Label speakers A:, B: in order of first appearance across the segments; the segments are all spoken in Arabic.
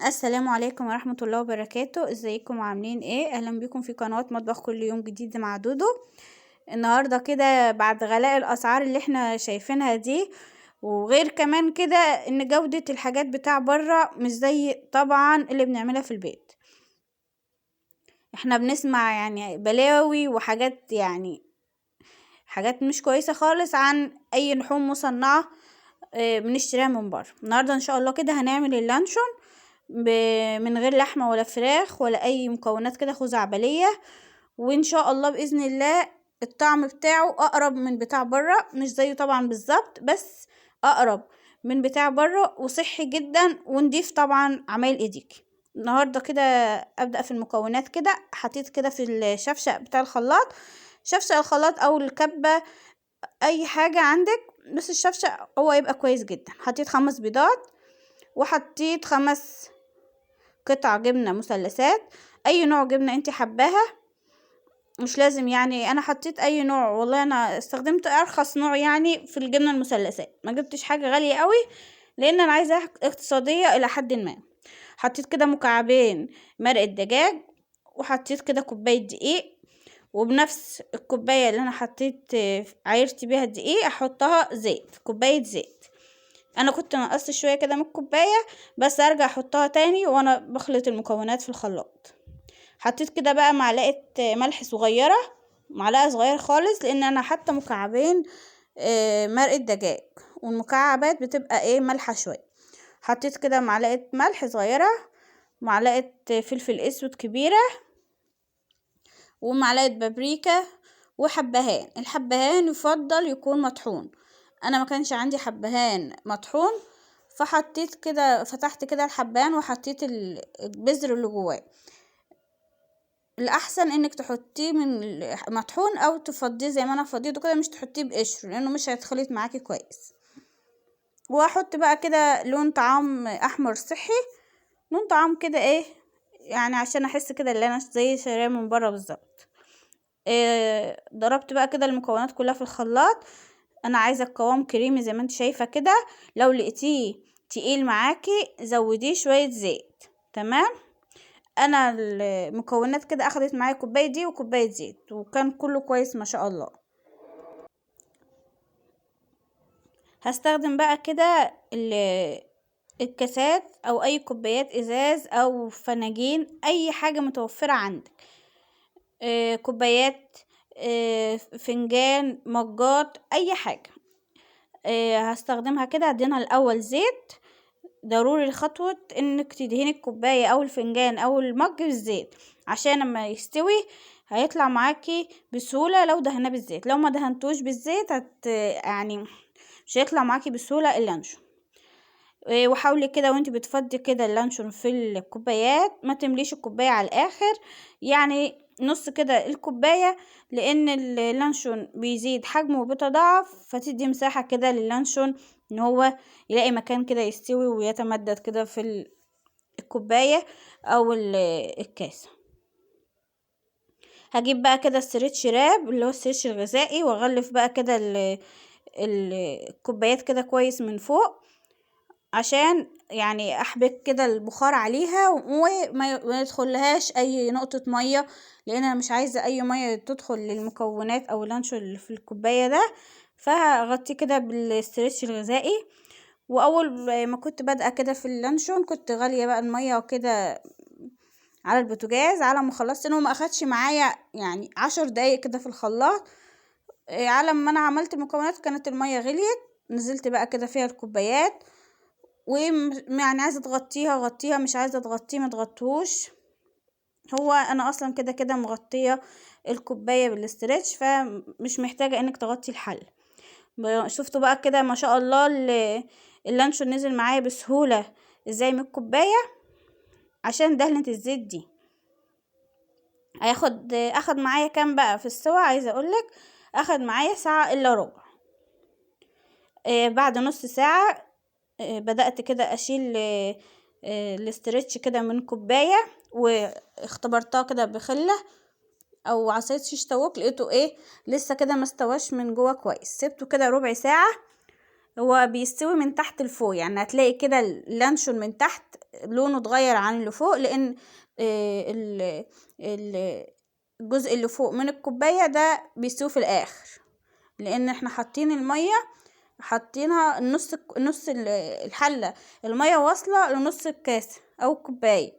A: السلام عليكم ورحمة الله وبركاته. ازيكم عاملين ايه؟ اهلا بكم في قناة مطبخ كل يوم جديد مع دودو. النهاردة كده بعد غلاء الاسعار اللي احنا شايفينها دي، وغير كمان كده ان جودة الحاجات بتاع برا مش زي طبعا اللي بنعملها في البيت. احنا بنسمع يعني بلاوي وحاجات، يعني حاجات مش كويسة خالص عن اي لحوم مصنعة بنشتريها من بره. النهاردة ان شاء الله كده هنعمل اللانشون من غير لحمة ولا فراخ ولا اي مكونات كده خزعبلية، وان شاء الله باذن الله الطعم بتاعه اقرب من بتاع بره، مش زيه طبعا بالظبط بس اقرب من بتاع بره، وصحي جدا ونضيف طبعا عمايل ايديك. النهارده كده ابدا في المكونات. كده حطيت كده في الشفشق بتاع الخلاط، شفشق الخلاط او الكبه، اي حاجه عندك، بس الشفشق هو يبقى كويس جدا. حطيت 5 بيضات، وحطيت 5 قطع جبنة مثلثات، اي نوع جبنة انت حباها، مش لازم يعني انا حطيت اي نوع، والله انا استخدمت ارخص نوع يعني في الجبنة المثلثات، ما جبتش حاجة غالية قوي لان انا عايزة اقتصادية الى حد ما. حطيت كده مكعبين مرق الدجاج، وحطيت كده كوباية دقيق، وبنفس الكوباية اللي انا حطيت عايرت بيها الدقيق احطها زيت، كوباية زيت. انا كنت نقصت شوية كده من الكوباية، بس ارجع احطها تاني وانا بخلط المكونات في الخلاط. حطيت كده بقى معلقة ملح صغيرة، معلقة صغيرة خالص، لان انا حاطة مكعبين مرقة دجاج، والمكعبات بتبقى مالحة شوية. حطيت كده معلقة ملح صغيرة، معلقة فلفل اسود كبيرة، ومعلقة بابريكا، وحبهان. الحبهان يفضل يكون مطحون، انا ما كانش عندي حبهان مطحون، فحطيت كده، فتحت كده الحبهان وحطيت البذر اللي جواه. الاحسن انك تحطيه من مطحون او تفضيه زي ما انا فضيته كده، مش تحطيه بقشر لانه مش هيتخلط معاكي كويس. واحط بقى كده لون طعام احمر صحي، لون طعام كده يعني عشان احس كده ان انا زي شاريه من بره بالظبط. ضربت بقى كده المكونات كلها في الخلاط. انا عايزه القوام كريمي زي ما انت شايفه كده، لو لقيتيه تقيل معاكي زوديه شويه زيت. تمام. انا المكونات كده اخدت معايا كوبايه دي وكوبايه زيت، وكان كله كويس ما شاء الله. هستخدم بقى كده الكاسات او اي كوبايات ازاز او فناجين، اي حاجه متوفره عندك، كوبايات، فنجان، مجات، اي حاجه. هستخدمها كده. ادينها الاول زيت، ضروري خطوة انك تدهني الكوباية او الفنجان او المج بالزيت، عشان لما يستوي هيطلع معاكي بسهولة. لو دهناه بالزيت، لو ما دهنتوش بالزيت يعني مش هيطلع معاكي بسهولة اللانشون. وحاولي كده وانت بتفضي كده اللانشون في الكوبايات ما تمليش الكوباية على الاخر، يعني نص كده الكوباية، لان اللانشون بيزيد حجمه وبيتضاعف، فتدي مساحة كده للانشون ان هو يلاقي مكان كده يستوي ويتمدد كده في الكوباية او الكاسة. هجيب بقى كده السريتش راب اللي هو السريتش الغذائي، واغلف بقى كده الكوبايات كده كويس من فوق، عشان يعني احبك كده البخار عليها وما يدخلهاش اي نقطة مية، لان انا مش عايزة اي مية تدخل للمكونات او اللانشون اللي في الكوباية ده. فهغطيه كده بالستريتش الغذائي. واول ما كنت بادئه كده في اللانشون كنت غالية بقى المية وكده على البوتاجاز، على ما خلصت انه ما اخدش معايا يعني 10 دقايق كده في الخلاط. على ما انا عملت المكونات كانت المية غليت، نزلت بقى كده فيها الكوبايات، ويعني عايزة تغطيها غطيها، مش عايزة تغطيه ما تغطوش. هو انا اصلا كده كده مغطية الكوباية بالاسترتش، فمش محتاجة انك تغطي الحل. شفتوا بقى كده ما شاء الله اللانشون نزل معايا بسهولة ازاي من الكوباية، عشان دهنة الزيت دي. اخد معايا كام بقى في السوا؟ عايزة اقولك اخد معايا ساعة الا ربع. بعد نص ساعة بدأت كده اشيل الاسترتش كده من كوباية، واختبرتها كده بخلة او عصاية شيش طاووق، لقيته لسه كده ما استواش من جوه كويس. سبته كده ربع ساعة، هو بيستوي من تحت لفوق، يعني هتلاقي كده اللانشون من تحت لونه اتغير عن اللي فوق، لان الجزء اللي فوق من الكوباية ده بيستوي في الاخر، لان احنا حاطين المية، حاطينها نص الحلة، المية واصلة لنص الكاس او الكوباية،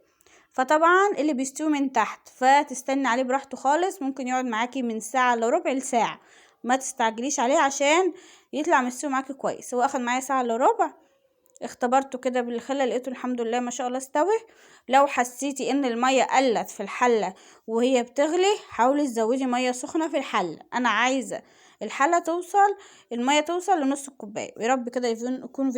A: فطبعا اللي بيستوي من تحت، فتستني عليه براحته خالص، ممكن يقعد معاكي من ساعة لربع لساعة، ما تستعجليش عليه عشان يطلع مستوي معاكي كويس. هو اخد معايا ساعة الا ربع، اختبرته كده بالخلة لقيته الحمد لله ما شاء الله استوى. لو حسيتي ان المية قلت في الحلة وهي بتغلي، حاولي تزودي مية سخنة في الحلة. انا عايزة الحلة توصل، المية توصل لنص الكوباية. ويا رب كده يكون فيديو